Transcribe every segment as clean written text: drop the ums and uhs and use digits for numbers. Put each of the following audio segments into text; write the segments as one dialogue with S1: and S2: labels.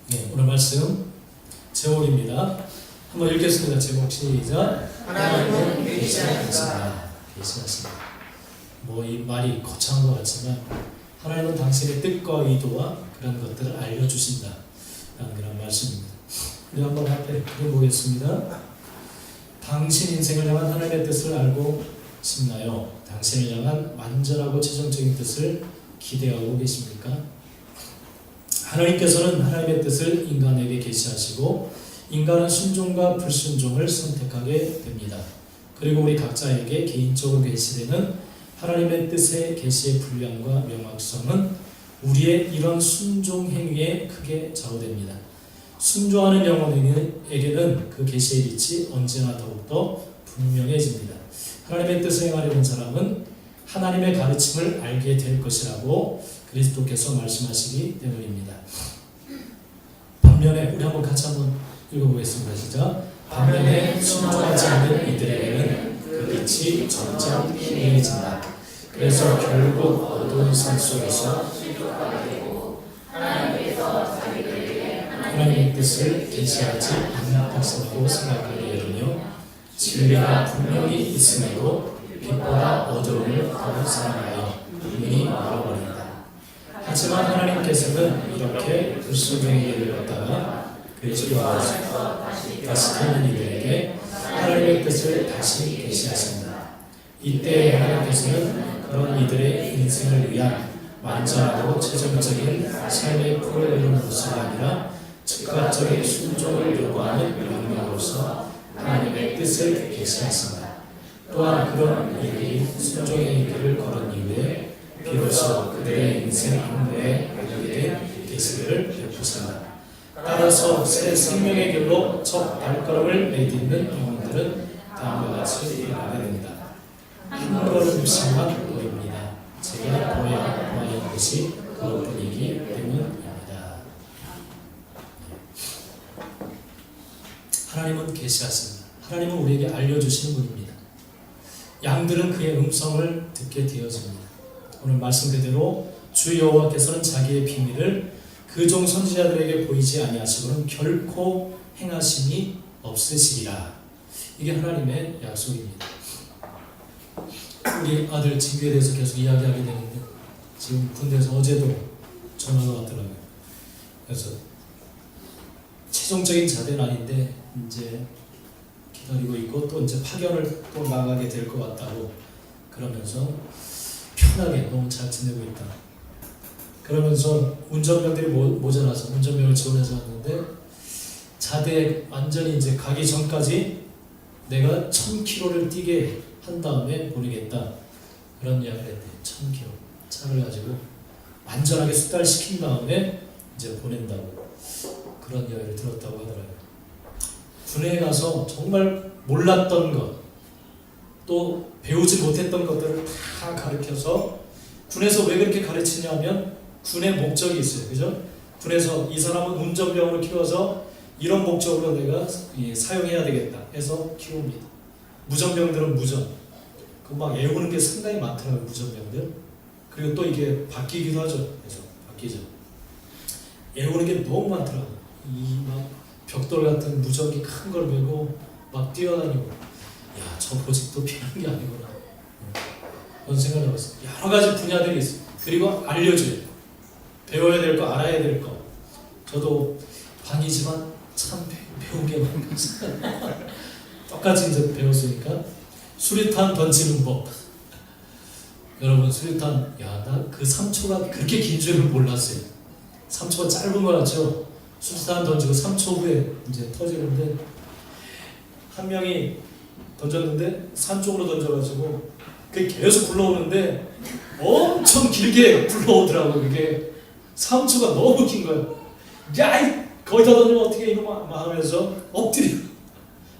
S1: 네, 오늘 말씀 제목입니다. 한번 읽겠습니다. 제목 시작.
S2: 하나님은 계시하신다.
S1: 계시하신다. 뭐 이 말이 거창한 것 같지만 하나님은 당신의 뜻과 의도와 그런 것들을 알려주신다 라는 그런 말씀입니다. 우리 한번 앞에 그려보겠습니다. 당신 인생을 향한 하나님의 뜻을 알고 싶나요? 당신을 향한 완전하고 최종적인 뜻을 기대하고 계십니까? 하나님께서는 하나님의 뜻을 인간에게 계시하시고 인간은 순종과 불순종을 선택하게 됩니다. 그리고 우리 각자에게 개인적으로 계시되는 하나님의 뜻의 계시의 분량과 명확성은 우리의 이런 순종 행위에 크게 좌우됩니다. 순종하는 영혼에게는 그 계시의 빛이 언제나 더욱더 분명해집니다. 하나님의 뜻을 행하려는 사람은 하나님의 가르침을 알게 될 것이라고 그리스도께서 말씀하시기 때문입니다. 반면에 우리 한번 같이 한번 읽어보겠습니다. 시작. 반면에 순종하지 않는 이들에게는 그 빛이 점점 희미해진다. 그래서 결국 어두운 산 속에서 하나님의 뜻을 계시하지 않는 것이라고 생각하게 되며 진리가 분명히 있음에도 빛보다 어두움을 더 사랑하여 눈이 멀어버린다. 하지만 하나님께서는 이렇게 불순종의 길을 걷다가 그리스도와 다시 타는 이들에게 하나님의 뜻을 다시 계시하신다. 이때 하나님께서는 그런 이들의 인생을 위한 완전하고 최종적인 삶의 프로그램으로서가 아니라 즉각적인 순종을 요구하는 명령으로서 하나님의 뜻을 계시하신다. 또한 그런 이들이 순종의 길을 걸은 이후에 비로소 그들의 인생 행보에 연결된 계시를 베푸신다. 따라서 새 생명의 길로 첫 발걸음을 내딛는 영혼들은 다음과 같이 일어나게 됩니다. 한 걸음씩만 보입니다. 제가 보아야 하는 것이 그것뿐이기 때문입니다. 하나님은 계시하십니다. 하나님은 우리에게 알려주시는 분입니다. 양들은 그의 음성을 듣게 되어집니다. 오늘 말씀 그대로 주 여호와께서는 자기의 비밀을 그 종 선지자들에게 보이지 아니하시고는 결코 행하심이 없으시리라. 이게 하나님의 약속입니다. 우리 아들 진규에 대해서 계속 이야기하게 되는데 지금 군대에서 어제도 전화가 왔더라고요. 그래서 최종적인 자대는 아닌데 이제 기다리고 있고 또 이제 파견을 또 나가게 될 것 같다고 그러면서 편하게 너무 잘 지내고 있다. 그러면서 운전병들이 모자라서 운전병을 지원해서 왔는데 자대 완전히 이제 가기 전까지 내가 1000km를 뛰게 한 다음에 보내겠다. 그런 이야기를 했대요. 1000km 차를 가지고 완전하게 숙달시킨 다음에 이제 보낸다고 그런 이야기를 들었다고 하더라고요. 군에 가서 정말 몰랐던 것, 또 배우지 못했던 것들을 다 가르쳐서 군에서 왜 그렇게 가르치냐면 군의 목적이 있어요. 그죠? 군에서 이 사람은 운전병으로 키워서 이런 목적으로 내가 사용해야 되겠다 해서 키웁니다. 무전병들은 무전. 그 막 애우는 게 상당히 많더라고요. 무전병들. 그리고 또 이게 바뀌기도 하죠. 그래서 바뀌죠. 애우는 게 너무 많더라고요. 이 막 벽돌 같은 무전기 큰 걸 메고 막 뛰어다니고 야, 저 보직도 필요한 게 아니구나. 그런 생각을 해봤어요. 여러 가지 분야들이 있어요. 그리고 알려줘요. 배워야 될 거, 알아야 될 거. 저도 반이지만 참 배운 게 많아요. 똑같이 이제 배웠으니까. 수류탄 던지는 법. 여러분, 수류탄, 야, 나 그 3초가 그렇게 긴 줄을 몰랐어요. 3초가 짧은 거 같죠? 수류탄 던지고 3초 후에 이제 터지는데, 한 명이 던졌는데, 산 쪽으로 던져가지고, 그게 계속 굴러오는데, 엄청 길게 굴러오더라고, 그게. 3초가 너무 긴 거예요. 야, 거기다 던지면 어떻게 이놈아 하면서 엎드려.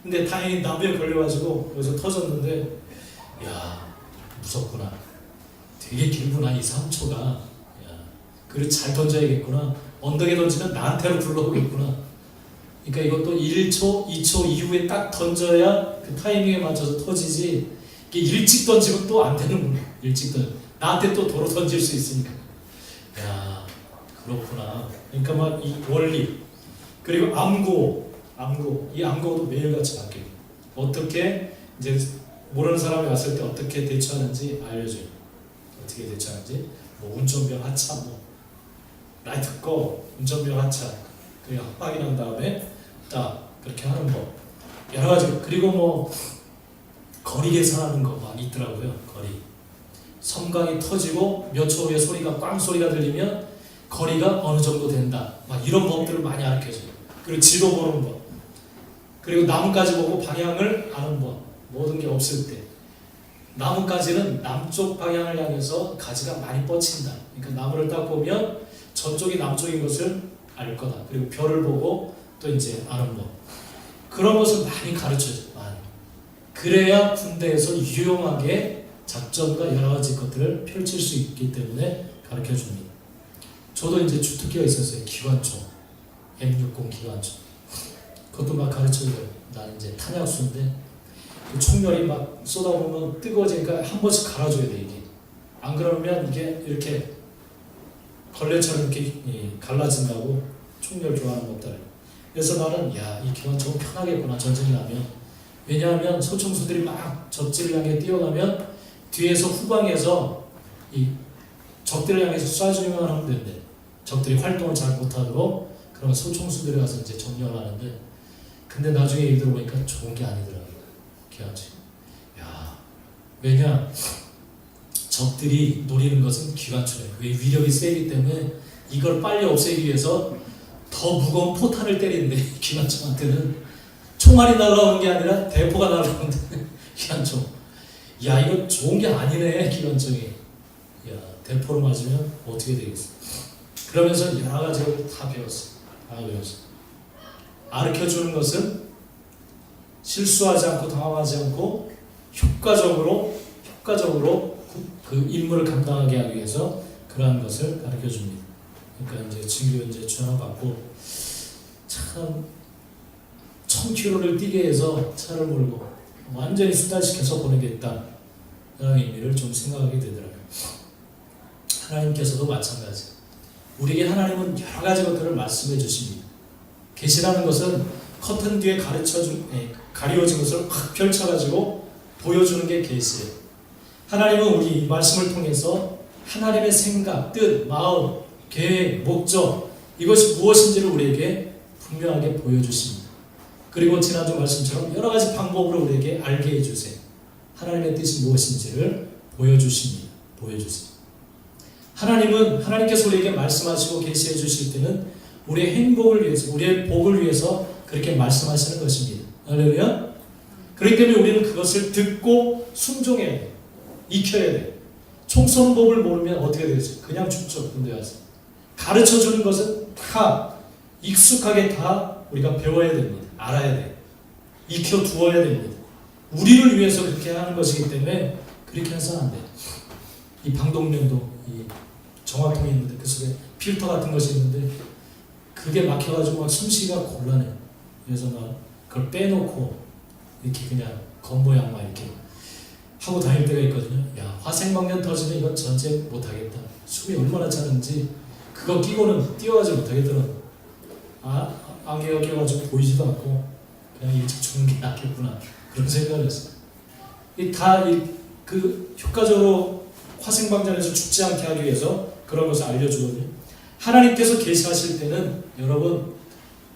S1: 근데 다행히 나무에 걸려가지고 여기서 터졌는데, 야, 무섭구나. 되게 길구나, 이 3초가. 야, 그걸 잘 던져야겠구나. 언덕에 던지면 나한테로 굴러오겠구나. 그러니까 이것도 1초, 2초 이후에 딱 던져야 그 타이밍에 맞춰서 터지지. 이게 일찍 던지면 또 안 되는구나. 일찍 던져. 나한테 또 도로 던질 수 있으니까. 야, 그렇구나. 그러니까 막 이 원리, 그리고 암구, 이 암구도 매일같이 바뀌어요. 어떻게 이제 모르는 사람이 왔을 때 어떻게 대처하는지 알려줘요. 어떻게 대처하는지, 뭐 운전병 하차, 뭐 라이트 꺼, 운전병 하차, 그리고 확인한 다음에 딱 그렇게 하는 법, 여러 가지. 그리고 뭐 거리 계산하는 거 막 있더라고요. 거리. 섬광이 터지고 몇 초 후에 소리가 꽝 소리가 들리면 거리가 어느 정도 된다. 막 이런 법들을 많이 가르쳐줘요. 그리고 지도 보는 법. 그리고 나뭇가지 보고 방향을 아는 법. 모든 게 없을 때. 나뭇가지는 남쪽 방향을 향해서 가지가 많이 뻗친다. 그러니까 나무를 딱 보면 저쪽이 남쪽인 것을 알 거다. 그리고 별을 보고 또 이제 아는 법. 그런 것을 많이 가르쳐줘요. 많이. 그래야 군대에서 유용하게 작전과 여러 가지 것들을 펼칠 수 있기 때문에 가르쳐 줍니다. 저도 이제 주특기가 있었어요. 기관총. M60 기관총. 그것도 막 가르쳐줘요. 나는 이제 탄약수인데 그 총열이 막 쏟아보면 뜨거워지니까 한 번씩 갈아줘야 돼, 이게. 안 그러면 이게 이렇게 걸레처럼 이렇게 갈라진다고 총열 좋아하는 것들. 그래서 나는 이 기관총은 편하겠구나, 전쟁이 나면. 왜냐하면 소총수들이 막 적지를 향해 뛰어가면 뒤에서 후방에서 이 적들을 향해서 쏴주기만 하면 된대. 적들이 활동을 잘 못하도록. 그러면 소총수들이 가서 이제 정렬을 하는데, 근데 나중에 얘기 들어보니까 좋은 게 아니더라고요. 기관총. 왜냐? 적들이 노리는 것은 기관총이에요. 왜? 위력이 세기 때문에 이걸 빨리 없애기 위해서 더 무거운 포탄을 때리는데, 기관총한테는 총알이 날아오는 게 아니라 대포가 날아오는데 기관총. 이거 좋은 게 아니네, 기관총이. 대포로 맞으면 어떻게 되겠어? 그러면서 여러 가지를 다 배웠어. 가르쳐주는 것은 실수하지 않고 당황하지 않고 효과적으로 그 임무를 감당하게 하기 위해서 그러한 것을 가르쳐줍니다. 그러니까 이제 친구 이제 전화 받고 참 1000km를 뛰게 해서 차를 몰고 완전히 수달시켜서 보내겠다. 라는 의미를 좀 생각하게 되더라고요. 하나님께서도 마찬가지. 우리에게 하나님은 여러 가지 것들을 말씀해 주십니다. 계시라는 것은 커튼 뒤에 가리워진 것을 확 펼쳐가지고 보여주는 게 계시예요. 하나님은 우리 이 말씀을 통해서 하나님의 생각, 뜻, 마음, 계획, 목적, 이것이 무엇인지를 우리에게 분명하게 보여주십니다. 그리고 지난주 말씀처럼 여러 가지 방법으로 우리에게 알게 해주세요. 하나님의 뜻이 무엇인지를 보여주십니다. 보여주세요. 하나님께서 우리에게 말씀하시고 계시해 주실 때는 우리의 행복을 위해서, 우리의 복을 위해서 그렇게 말씀하시는 것입니다. 할렐루야. 그렇기 때문에 우리는 그것을 듣고 순종해야 돼요. 익혀야 돼요. 총 쏘는 법을 모르면 어떻게 되겠어요? 그냥 죽죠. 군대 가서. 가르쳐주는 것은 다 익숙하게 다 우리가 배워야 됩니다. 알아야 돼요. 익혀두어야 됩니다. 우리를 위해서 그렇게 하는 것이기 때문에 그렇게 해서는 안 돼요. 이 방독면도 이 정화통이 있는데 그 속에 필터 같은 것이 있는데 그게 막혀가지고 막 숨쉬기가 곤란해요. 그래서 막 그걸 빼놓고 이렇게 그냥 겉모양만 이렇게 하고 다닐 때가 있거든요. 화생방면 터지면 이건 전체 못하겠다. 숨이 얼마나 차는지 그거 끼고는 뛰어가지 못하겠더라고. 안개가 껴가지고 보이지도 않고 그냥 일찍 죽는 게 낫겠구나. 그런 생각을 했어요. 그 효과적으로 화생방전에서 죽지 않게 하기 위해서 그런 것을 알려주거든요. 하나님께서 계시하실 때는 여러분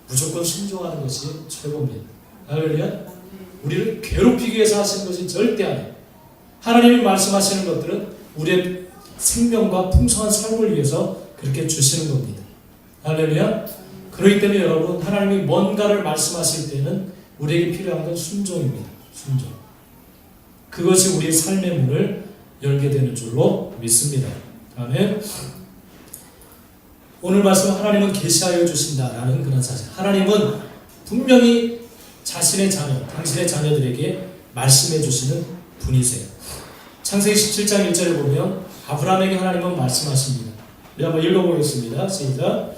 S1: 무조건 순종하는 것이 최고입니다. 할렐루야. 우리를 괴롭히기 위해서 하시는 것이 절대 아니에요. 하나님이 말씀하시는 것들은 우리의 생명과 풍성한 삶을 위해서 그렇게 주시는 겁니다. 할렐루야. 그렇기 때문에 여러분 하나님이 뭔가를 말씀하실 때는 우리에게 필요한 건 순종입니다. 순종. 그것이 우리의 삶의 문을 열게 되는 줄로 믿습니다. 아멘. 오늘 말씀 하나님은 계시하여 주신다라는 그런 사실. 하나님은 분명히 자신의 자녀, 당신의 자녀들에게 말씀해 주시는 분이세요. 창세기 17장 1절을 보면 아브라함에게 하나님은 말씀하십니다. 우리 한번 읽어보겠습니다. 시작.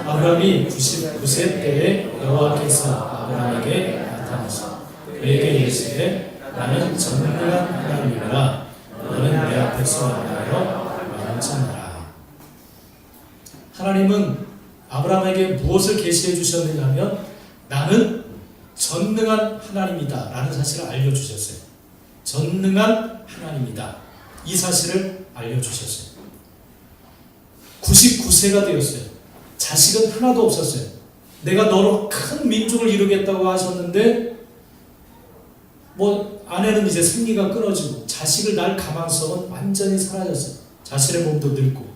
S1: 아브라함이 99세 때에 여호와께서 아브라함에게 나타나서 그에게 이르시되 나는 전능한 하나님이라 너는 내 앞에서 나여 왕창하라. 하나님은 아브라함에게 무엇을 계시해 주셨느냐 하면 나는 전능한 하나님이다 라는 사실을 알려주셨어요. 전능한 하나님이다. 이 사실을 알려주셨어요. 99세가 되었어요. 자식은 하나도 없었어요. 내가 너로 큰 민족을 이루겠다고 하셨는데 아내는 이제 생리가 끊어지고 자식을 낳을 가망성은 완전히 사라졌어요. 자신의 몸도 늙고.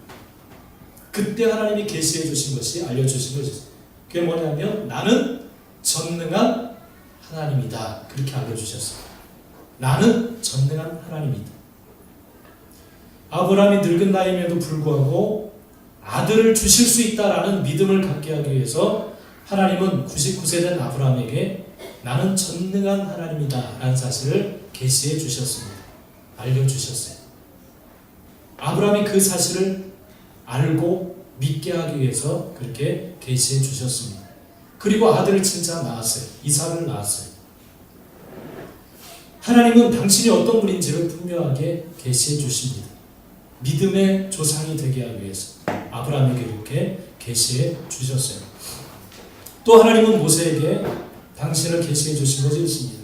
S1: 그때 하나님이 계시해 주신 것이, 알려주신 것이 그게 뭐냐면 나는 전능한 하나님이다. 그렇게 알려주셨어요. 나는 전능한 하나님이다. 아브라함이 늙은 나이임에도 불구하고 아들을 주실 수 있다라는 믿음을 갖게 하기 위해서 하나님은 99세 된 아브라함에게 나는 전능한 하나님이다 라는 사실을 계시해 주셨습니다. 알려주셨어요. 아브라함이 그 사실을 알고 믿게 하기 위해서 그렇게 계시해 주셨습니다. 그리고 아들을 진짜 낳았어요. 이삭을 낳았어요. 하나님은 당신이 어떤 분인지를 분명하게 계시해 주십니다. 믿음의 조상이 되게 하기 위해서 아브라함에게 이렇게 계시해 주셨어요. 또 하나님은 모세에게 당신을 계시해 주신 것이 있습니다.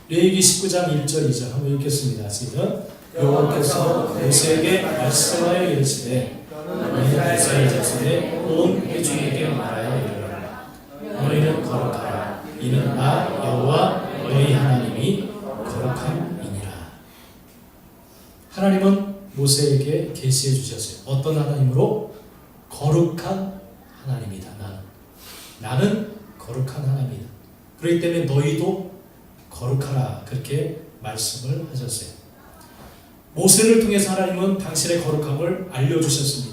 S1: 레위기 19장 1절 2절 한번 읽겠습니다. 시작. 여호와께서 모세에게 말씀하여 이르시되 너희는 이스라엘 자손의 온 회중에게 말하여 이르라. 너희는 거룩하라. 이는 나 여호와 너희 하나님이 거룩함이니라. 하나님은 모세에게 계시해 주셨어요. 어떤 하나님으로? 거룩한 하나님이다. 나는 거룩한 하나님이다. 그렇기 때문에 너희도 거룩하라. 그렇게 말씀을 하셨어요. 모세를 통해서 하나님은 당신의 거룩함을 알려주셨습니다.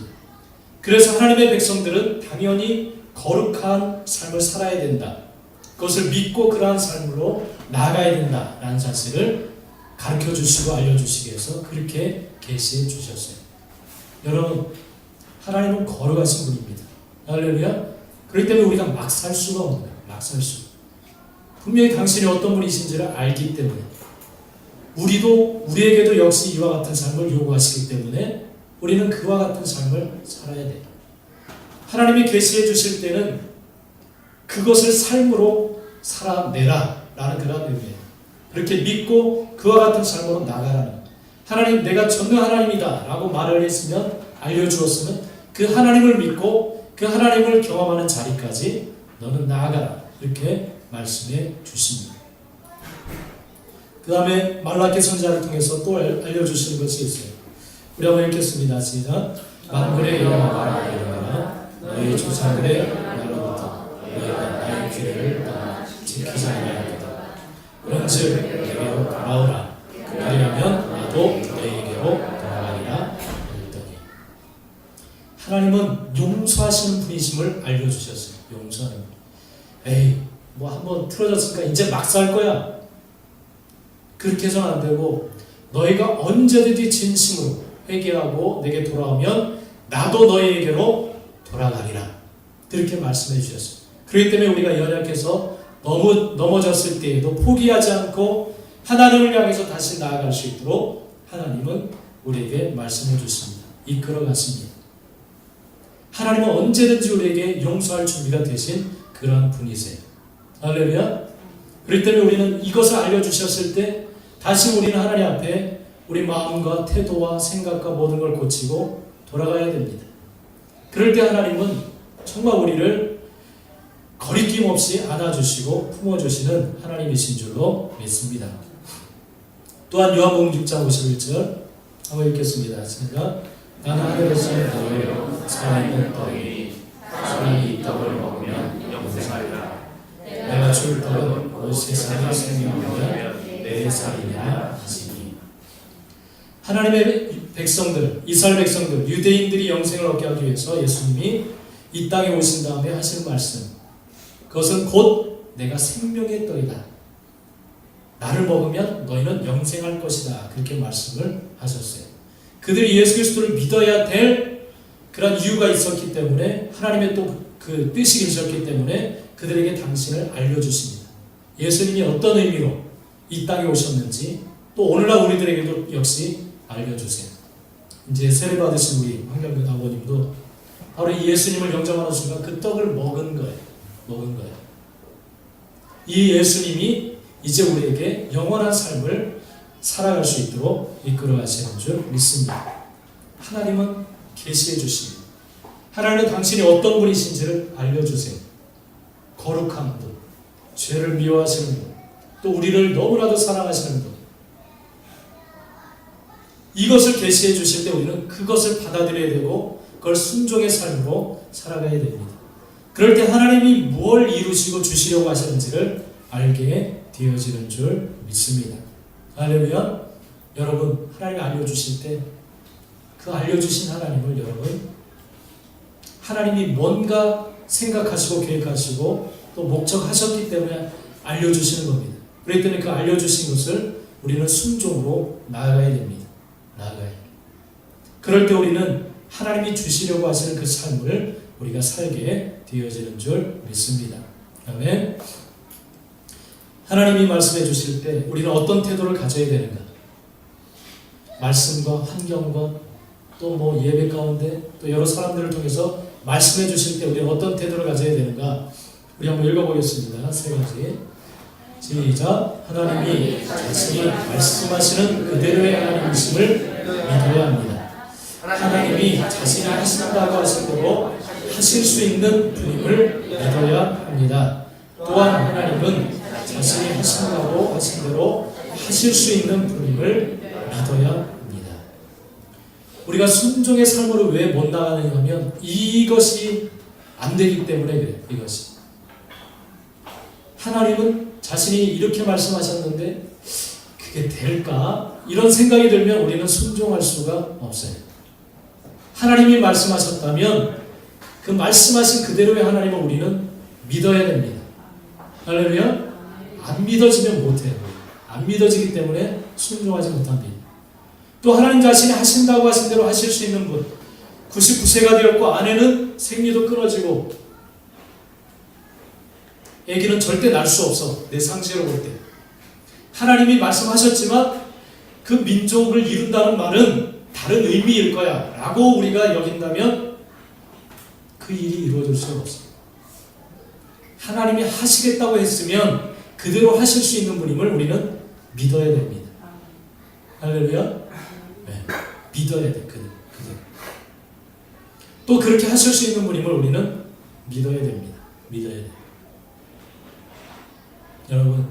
S1: 그래서 하나님의 백성들은 당연히 거룩한 삶을 살아야 된다. 그것을 믿고 그러한 삶으로 나아가야 된다라는 사실을 가르쳐 주시고 알려주시기 위해서 그렇게 계시해 주셨어요. 여러분, 하나님은 거룩하신 분입니다. 할렐루야. 그렇기 때문에 우리가 막 살 수가 없는 거예요. 막 살 수. 분명히 당신이 어떤 분이신지를 알기 때문에 우리에게도 역시 이와 같은 삶을 요구하시기 때문에 우리는 그와 같은 삶을 살아야 돼요. 하나님이 계시해 주실 때는 그것을 삶으로 살아내라 라는 그런 의미예요. 그렇게 믿고 그와 같은 삶으로 나가라는, 하나님 내가 전능 하나님이다 라고 말을 했으면, 알려주었으면 그 하나님을 믿고 그 하나님을 경험하는 자리까지 너는 나아가라 이렇게 말씀해 주십니다. 그 다음에 말라기 선지자를 통해서 또 알려주시는 것이 있어요. 우리 한번 읽겠습니다. 시작. 만군의 여호와가 이르노라. 너희 조상들의 날로부터 너희가 나의 규례를 떠나 지키지 아니하였도다. 그런즉 내게로 돌아오라. 그리하면 나도 너희에게로 돌아가리라 하였더니. 하나님은 용서하시는 분이심을 알려주셨어요. 용서하는 분. 에이, 뭐 한번 틀어졌으니까 이제 막 살 거야. 그렇게 해서는 안 되고, 너희가 언제든지 진심으로 회개하고 내게 돌아오면 나도 너희에게로 돌아가리라. 그렇게 말씀해 주셨어요. 그렇기 때문에 우리가 연약해서 넘어졌을 때에도 포기하지 않고 하나님을 향해서 다시 나아갈 수 있도록 하나님은 우리에게 말씀해 주십니다. 이끌어 가십니다. 하나님은 언제든지 우리에게 용서할 준비가 되신 그런 분이세요. 할렐루야. 그렇기 때문에 우리는 이것을 알려주셨을 때 다시 우리는 하나님 앞에 우리 마음과 태도와 생각과 모든 걸 고치고 돌아가야 됩니다. 그럴 때 하나님은 정말 우리를 거리낌 없이 안아주시고 품어주시는 하나님이신 줄로 믿습니다. 또한 요한복음 6장 51절 한번 읽겠습니다. 제가 나는 하늘에서 너희로 살아있는 떡이 사람이 이 떡을 먹으면 영생하리라. 내가 줄 떡은 곧 세상의 생명이며 내 살이니라 하시니. 하나님의 백성들, 이스라엘 백성들, 유대인들이 영생을 얻게 하기 위해서 예수님이 이 땅에 오신 다음에 하신 말씀, 그것은 곧 내가 생명의 떡이다. 나를 먹으면 너희는 영생할 것이다. 그렇게 말씀을 하셨어요. 그들이 예수 그리스도를 믿어야 될 그런 이유가 있었기 때문에, 하나님의 또 그 뜻이 계셨기 때문에 그들에게 당신을 알려주십니다. 예수님이 어떤 의미로 이 땅에 오셨는지 또 오늘날 우리들에게도 역시 알려주세요. 이제 세례 받으신 우리 황경근 아버님도 바로 이 예수님을 영접하는 순간 그 떡을 먹은 거예요. 먹은 거예요. 이 예수님이 이제 우리에게 영원한 삶을 살아갈 수 있도록 이끌어 가시는 줄 믿습니다. 하나님은 계시해 주십니다. 하나님은 당신이 어떤 분이신지를 알려주세요. 거룩한 분, 죄를 미워하시는 분, 또 우리를 너무나도 사랑하시는 분. 이것을 계시해 주실 때 우리는 그것을 받아들여야 되고 그걸 순종의 삶으로 살아가야 됩니다. 그럴 때 하나님이 무엇을 이루시고 주시려고 하시는지를 알게 되어지는 줄 믿습니다. 할렐루야. 여러분, 하나님이 알려주실 때 그 알려주신 하나님을 여러분, 하나님이 뭔가 생각하시고 계획하시고 또 목적하셨기 때문에 알려주시는 겁니다. 그렇기 때문에 그 알려주신 것을 우리는 순종으로 나아가야 됩니다. 나아가야. 그럴 때 우리는 하나님이 주시려고 하시는 그 삶을 우리가 살게 되어지는 줄 믿습니다. 아멘. 하나님이 말씀해 주실 때 우리는 어떤 태도를 가져야 되는가? 말씀과 환경과 또 뭐 예배 가운데 또 여러 사람들을 통해서 말씀해 주실 때 우리는 어떤 태도를 가져야 되는가? 우리 한번 읽어보겠습니다. 세 가지. 시작. 하나님이 자신이 말씀하시는 그대로의 하나님이심을 믿어야 합니다. 하나님이 자신이 하신다고 하신 대로 하실 수 있는 분임을 믿어야 합니다. 또한 하나님은 자신이 하신다고 하신 대로 하실 수 있는 분임을 믿어야 합니다. 우리가 순종의 삶으로 왜 못 나가느냐 하면 이것이 안 되기 때문에 그래요. 이것이. 하나님은 자신이 이렇게 말씀하셨는데 그게 될까? 이런 생각이 들면 우리는 순종할 수가 없어요. 하나님이 말씀하셨다면 그 말씀하신 그대로의 하나님을 우리는 믿어야 됩니다. 할렐루야? 안 믿어지면 못해요. 안 믿어지기 때문에 순종하지 못합니다. 또 하나님 자신이 하신다고 하신 대로 하실 수 있는 분, 99세가 되었고 아내는 생리도 끊어지고 아기는 절대 날 수 없어. 내 상식으로 볼 때. 하나님이 말씀하셨지만 그 민족을 이룬다는 말은 다른 의미일 거야 라고 우리가 여긴다면 그 일이 이루어질 수가 없어요. 하나님이 하시겠다고 했으면 그대로 하실 수 있는 분임을 우리는 믿어야 됩니다. 할렐루야. 네. 믿어야 돼. 그대로. 또 그렇게 하실 수 있는 분임을 우리는 믿어야 됩니다. 믿어야 돼. 여러분,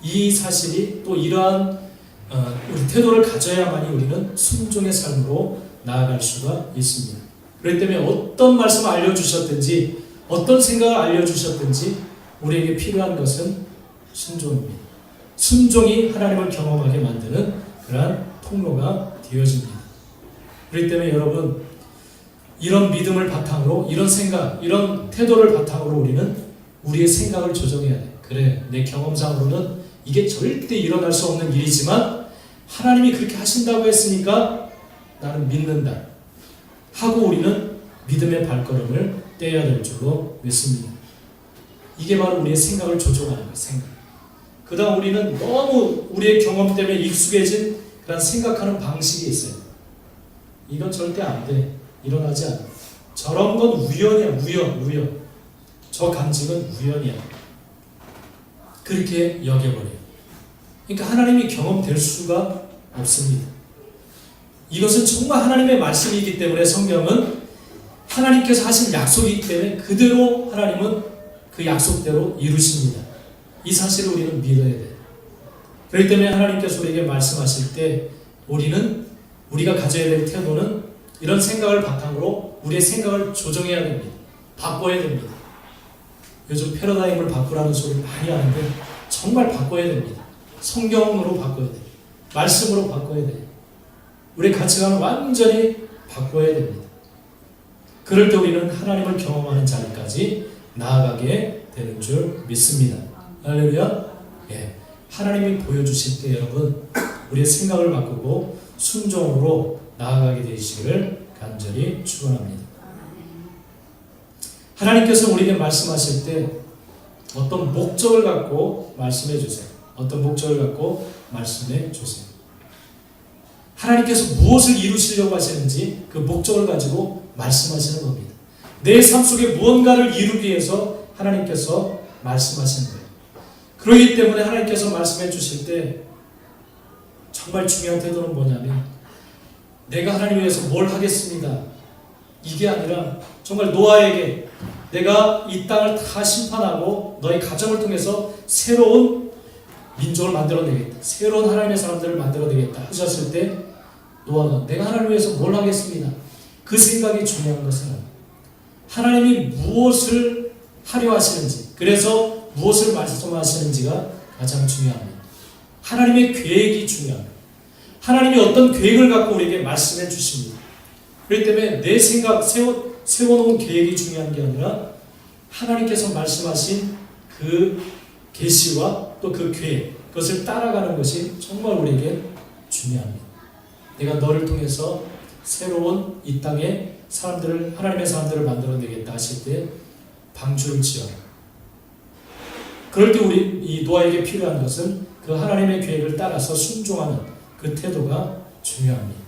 S1: 이 사실이 또 이러한 우리 태도를 가져야만이 우리는 순종의 삶으로 나아갈 수가 있습니다. 그렇기 때문에 어떤 말씀을 알려주셨든지 어떤 생각을 알려주셨든지 우리에게 필요한 것은 순종입니다. 순종이 하나님을 경험하게 만드는 그러한 통로가 되어집니다. 그렇기 때문에 여러분, 이런 믿음을 바탕으로, 이런 생각, 이런 태도를 바탕으로 우리는 우리의 생각을 조정해야 돼. 그래, 내 경험상으로는 이게 절대 일어날 수 없는 일이지만 하나님이 그렇게 하신다고 했으니까 나는 믿는다 하고 우리는 믿음의 발걸음을 떼야 될 줄로 믿습니다. 이게 바로 우리의 생각을 조종하는 거예요. 생각. 그 다음 우리는 너무 우리의 경험 때문에 익숙해진 그런 생각하는 방식이 있어요. 이건 절대 안 돼. 일어나지 않아. 저런 건 우연이야. 우연. 저 간증은 우연이야. 그렇게 여겨버려요. 그러니까 하나님이 경험될 수가 없습니다. 이것은 정말 하나님의 말씀이기 때문에 성경은 하나님께서 하신 약속이기 때문에 그대로 하나님은 그 약속대로 이루십니다. 이 사실을 우리는 믿어야 돼요. 그렇기 때문에 하나님께서 우리에게 말씀하실 때 우리가 가져야 될 태도는 이런 생각을 바탕으로 우리의 생각을 조정해야 됩니다. 바꿔야 됩니다. 요즘 패러다임을 바꾸라는 소리 많이 하는데 정말 바꿔야 됩니다. 성경으로 바꿔야 돼요. 말씀으로 바꿔야 돼요. 우리의 가치관을 완전히 바꿔야 됩니다. 그럴 때 우리는 하나님을 경험하는 자리까지 나아가게 되는 줄 믿습니다. 할렐루야. 예. 하나님이 보여주실 때 여러분 우리의 생각을 바꾸고 순종으로 나아가게 되시기를 간절히 축원합니다. 하나님께서 우리에게 말씀하실 때 어떤 목적을 갖고 말씀해 주세요. 어떤 목적을 갖고 말씀해 주세요. 하나님께서 무엇을 이루시려고 하시는지 그 목적을 가지고 말씀하시는 겁니다. 내 삶 속에 무언가를 이루기 위해서 하나님께서 말씀하시는 거예요. 그렇기 때문에 하나님께서 말씀해 주실 때 정말 중요한 태도는 뭐냐면 내가 하나님 위해서 뭘 하겠습니다. 이게 아니라 정말 노아에게 내가 이 땅을 다 심판하고 너의 가정을 통해서 새로운 민족을 만들어내겠다. 새로운 하나님의 사람들을 만들어내겠다 하셨을 때 노아가 내가 하나님을 위해서 뭘 하겠습니다. 그 생각이 중요한 것은 하나님이 무엇을 하려 하시는지 그래서 무엇을 말씀하시는지가 가장 중요합니다. 하나님의 계획이 중요합니다. 하나님이 어떤 계획을 갖고 우리에게 말씀해 주십니다. 그렇기 때문에 내 생각, 세워놓은 계획이 중요한 게 아니라 하나님께서 말씀하신 그 계시와 또 그 계획, 그것을 따라가는 것이 정말 우리에게 중요합니다. 내가 너를 통해서 새로운 이 땅에 사람들을, 하나님의 사람들을 만들어내겠다 하실 때 방주를 지어라. 그럴 때 우리 이 노아에게 필요한 것은 그 하나님의 계획을 따라서 순종하는 그 태도가 중요합니다.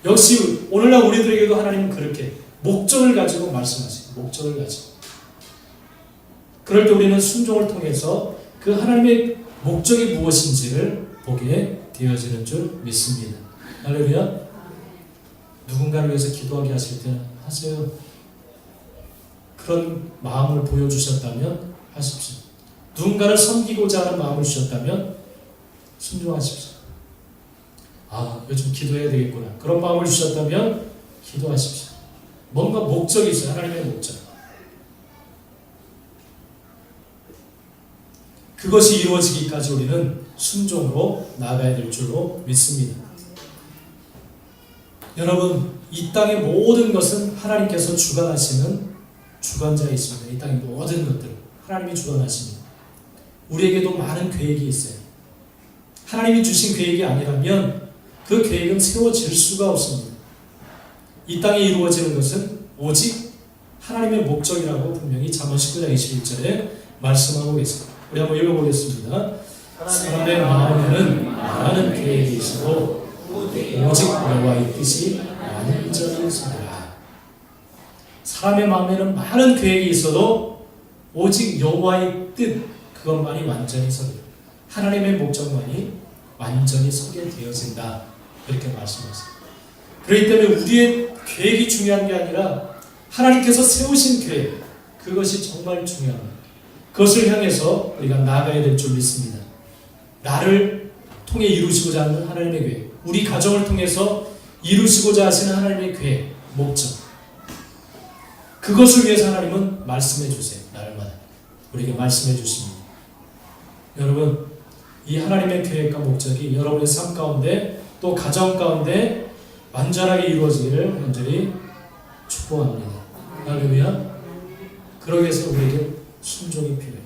S1: 역시 오늘날 우리들에게도 하나님은 그렇게 목적을 가지고 말씀하세요. 목적을 가지고. 그럴 때 우리는 순종을 통해서 그 하나님의 목적이 무엇인지를 보게 되어지는 줄 믿습니다. 할렐루야. 누군가를 위해서 기도하게 하실 때는 하세요. 그런 마음을 보여주셨다면 하십시오. 누군가를 섬기고자 하는 마음을 주셨다면 순종하십시오. 아, 요즘 기도해야 되겠구나. 그런 마음을 주셨다면 기도하십시오. 뭔가 목적이 있어요. 하나님의 목적. 그것이 이루어지기까지 우리는 순종으로 나아가야 될 줄로 믿습니다. 여러분, 이 땅의 모든 것은 하나님께서 주관하시는 주관자이십니다. 이 땅의 모든 것들 하나님이 주관하십니다. 우리에게도 많은 계획이 있어요. 하나님이 주신 계획이 아니라면 그 계획은 세워질 수가 없습니다. 이 땅에 이루어지는 것은 오직 하나님의 목적이라고 분명히 잠언 19장 21절에 말씀하고 계십니다. 우리 한번 읽어보겠습니다. 사람의 마음에는 많은 계획이 있어도 오직 여호와의 뜻이 완전히 서리라. 사람의 마음에는 많은 계획이 있어도 오직 여호와의 뜻 그것만이 완전히 서리라. 하나님의 목적만이 완전히 서게 되어진다. 그렇게 말씀하셨습니다. 그렇기 때문에 우리의 계획이 중요한 게 아니라 하나님께서 세우신 계획 그것이 정말 중요합니다. 그것을 향해서 우리가 나아가야 될 줄 믿습니다. 나를 통해 이루시고자 하는 하나님의 계획, 우리 가정을 통해서 이루시고자 하시는 하나님의 계획, 목적. 그것을 위해서 하나님은 말씀해 주세요. 날마다 우리에게 말씀해 주십니다. 여러분, 이 하나님의 계획과 목적이 여러분의 삶 가운데 또 가정 가운데 완전하게 이루어지기를 간절히 축복합니다. 할렐루야. 그러기 위해서 우리에게 순종이 필요해요.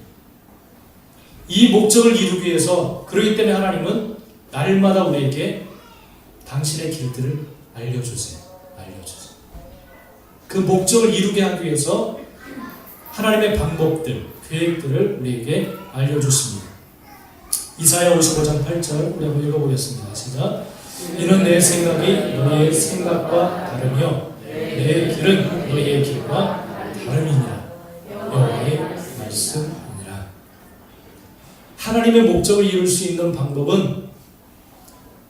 S1: 이 목적을 이루기 위해서 그렇기 때문에 하나님은 날마다 우리에게 당신의 길들을 알려주세요. 알려주세요. 그 목적을 이루게 하기 위해서 하나님의 방법들, 계획들을 우리에게 알려주십니다. 이사야 55장 8절 우리 한번 읽어보겠습니다. 시작. 이는 내 생각이 너희의 생각과 다르며 내 길은 너희의 길과 다름이니라. 여호와의 말씀이니라. 하나님의 목적을 이룰 수 있는 방법은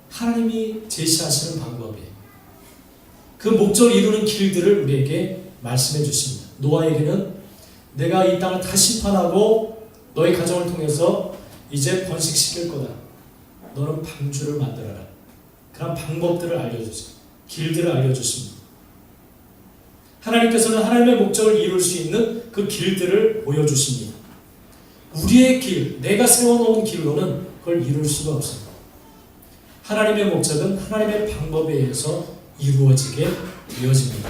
S1: 하나님이 제시하시는 방법이에요. 그 목적을 이루는 길들을 우리에게 말씀해 주십니다. 노아에게는 내가 이 땅을 다 심판하고 너의 가정을 통해서 이제 번식시킬 거다. 너는 방주를 만들어라. 그런 방법들을 알려주세요. 길들을 알려주십니다. 하나님께서는 하나님의 목적을 이룰 수 있는 그 길들을 보여주십니다. 우리의 길, 내가 세워놓은 길로는 그걸 이룰 수가 없습니다. 하나님의 목적은 하나님의 방법에 의해서 이루어지게 되어집니다.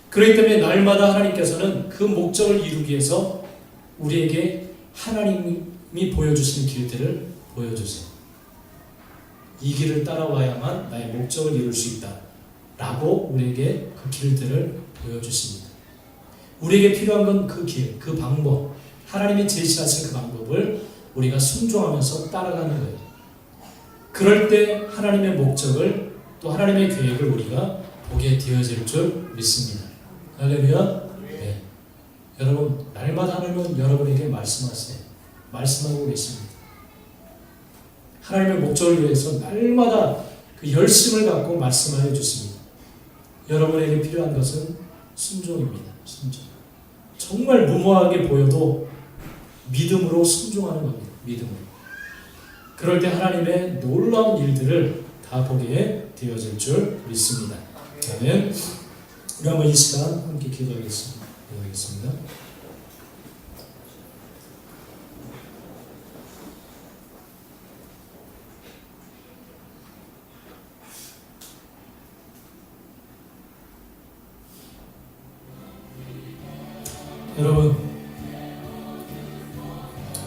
S1: 그렇기 때문에 날마다 하나님께서는 그 목적을 이루기 위해서 우리에게 하나님이 보여주시는 길들을 보여주세요. 이 길을 따라와야만 나의 목적을 이룰 수 있다 라고 우리에게 그 길들을 보여주십니다. 우리에게 필요한 건 그 길, 그 방법, 하나님이 제시하신 그 방법을 우리가 순종하면서 따라가는 거예요. 그럴 때 하나님의 목적을 또 하나님의 계획을 우리가 보게 되어질 줄 믿습니다. 할렐루야. 네. 여러분 날마다 하나님은 여러분에게 말씀하세요. 말씀하고 계십니다. 하나님의 목적을 위해서 날마다 그 열심을 갖고 말씀하여 주십니다. 여러분에게 필요한 것은 순종입니다. 순종. 정말 무모하게 보여도 믿음으로 순종하는 겁니다. 믿음으로. 그럴 때 하나님의 놀라운 일들을 다 보게 되어질 줄 믿습니다. 아멘. 우리 한번 이 시간 함께 기도하겠습니다. 여러분,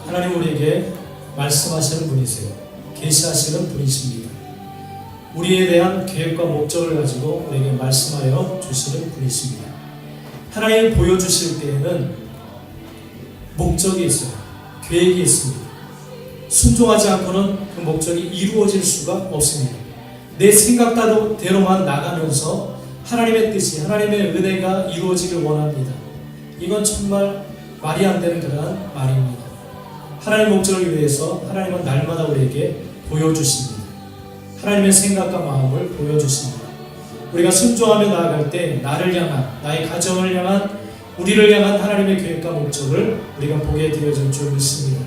S1: 하나님 우리에게 말씀하시는 분이세요. 계시하시는 분이십니다. 우리에 대한 계획과 목적을 가지고 우리에게 말씀하여 주시는 분이십니다. 하나님 보여주실 때에는 목적이 있어요. 계획이 있습니다. 순종하지 않고는 그 목적이 이루어질 수가 없습니다. 내 생각대로만 나가면서 하나님의 뜻이, 하나님의 은혜가 이루어지길 원합니다. 이건 정말 말이 안 되는 그러한 말입니다. 하나님의 목적을 위해서 하나님은 날마다 우리에게 보여주십니다. 하나님의 생각과 마음을 보여주십니다. 우리가 순종하며 나아갈 때 나를 향한, 나의 가정을 향한, 우리를 향한 하나님의 계획과 목적을 우리가 보게 되어질 줄 믿습니다.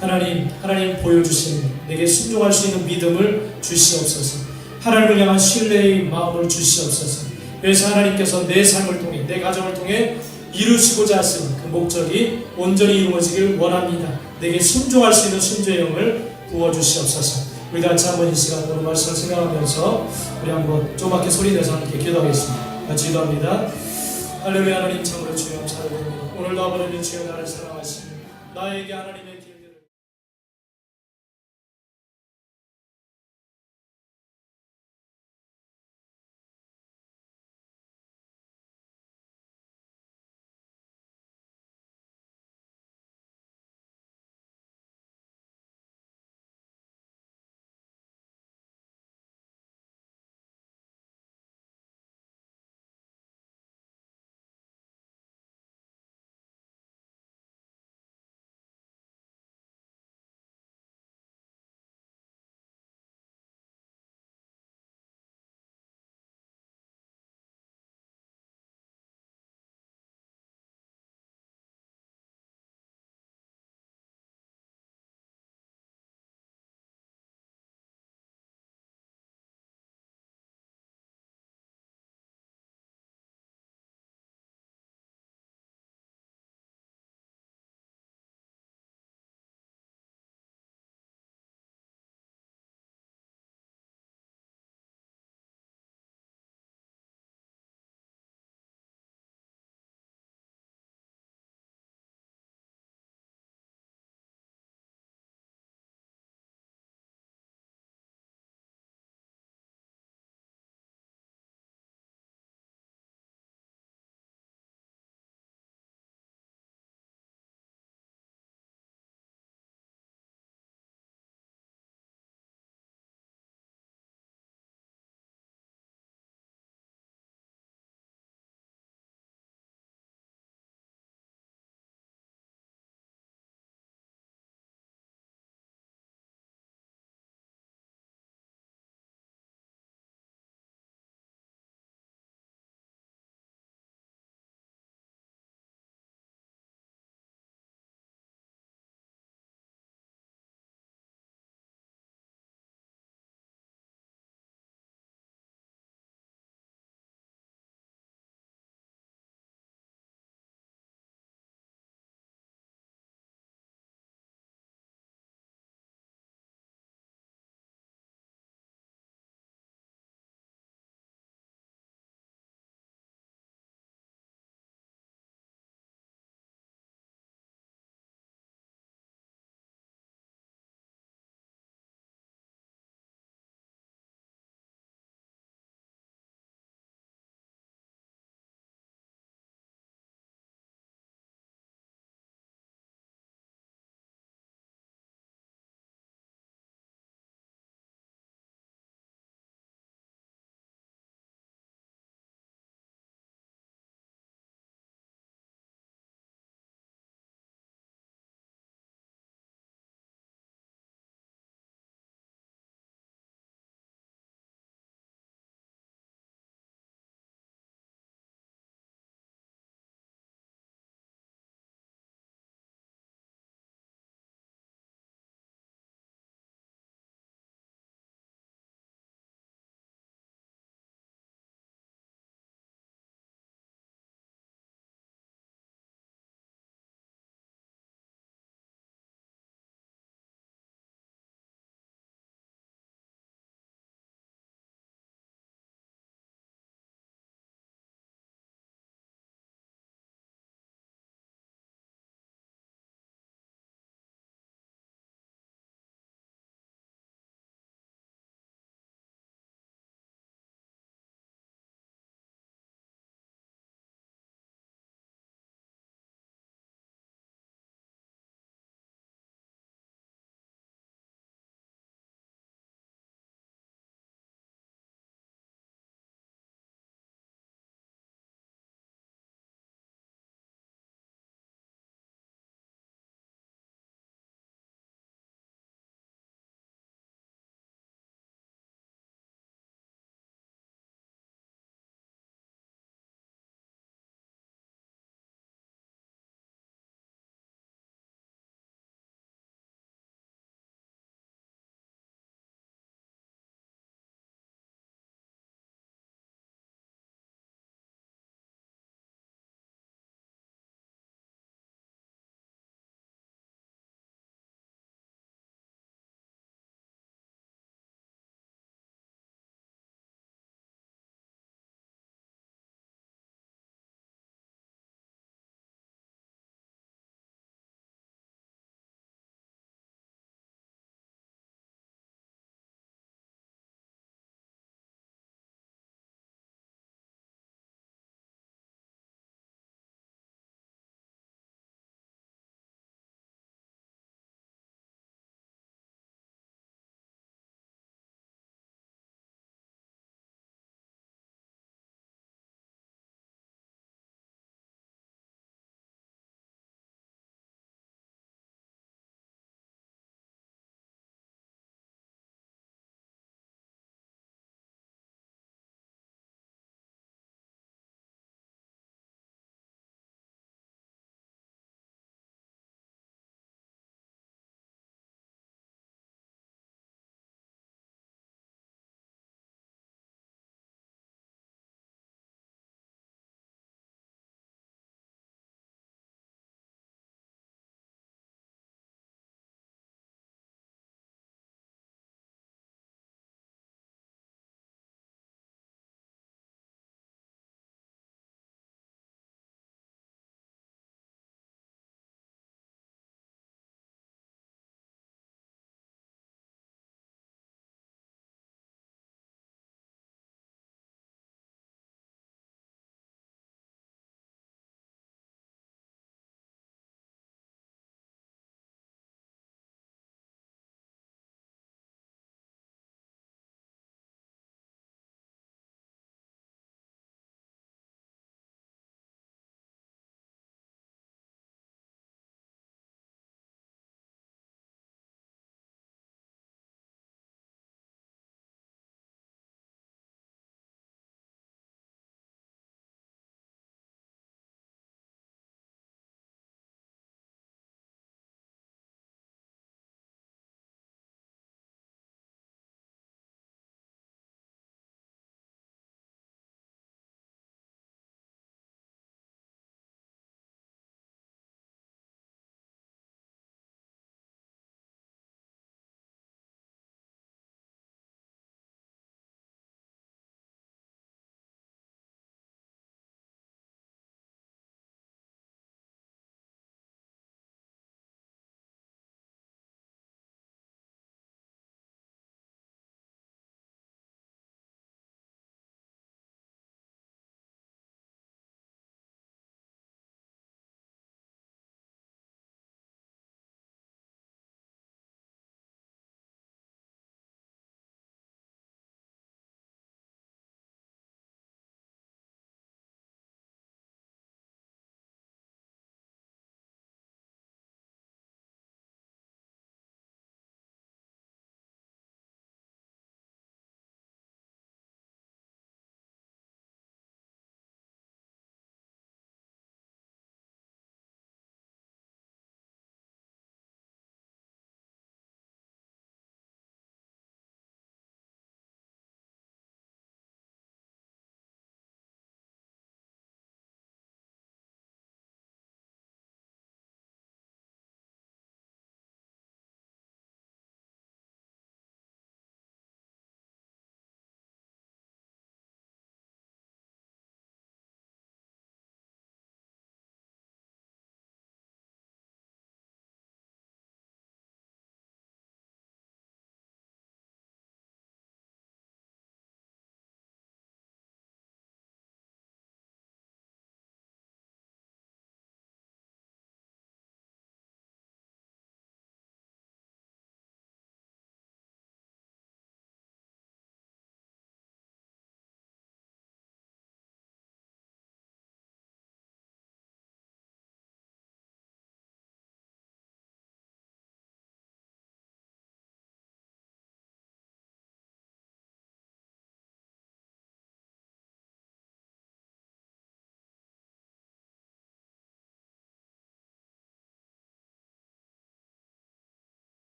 S1: 하나님 보여주신 내게 순종할 수 있는 믿음을 주시옵소서. 하나님을 향한 신뢰의 마음을 주시옵소서. 그래서 하나님께서 내 삶을 통해, 내 가정을 통해 이루시고자 하신 그 목적이 온전히 이루어지길 원합니다. 내게 순종할 수 있는 순종의 영을 부어주시옵소서. 우리 같이 한번 이 시간 오늘 말씀을 생각하면서 우리 한번 조그맣게 소리내서 함께 기도하겠습니다. 같이 기도합니다. 할렐루야. 하나님 참으로 주여 감사드립니다. 오늘도 아버지 주여 나를 사랑하시니 나에게 하나님의 길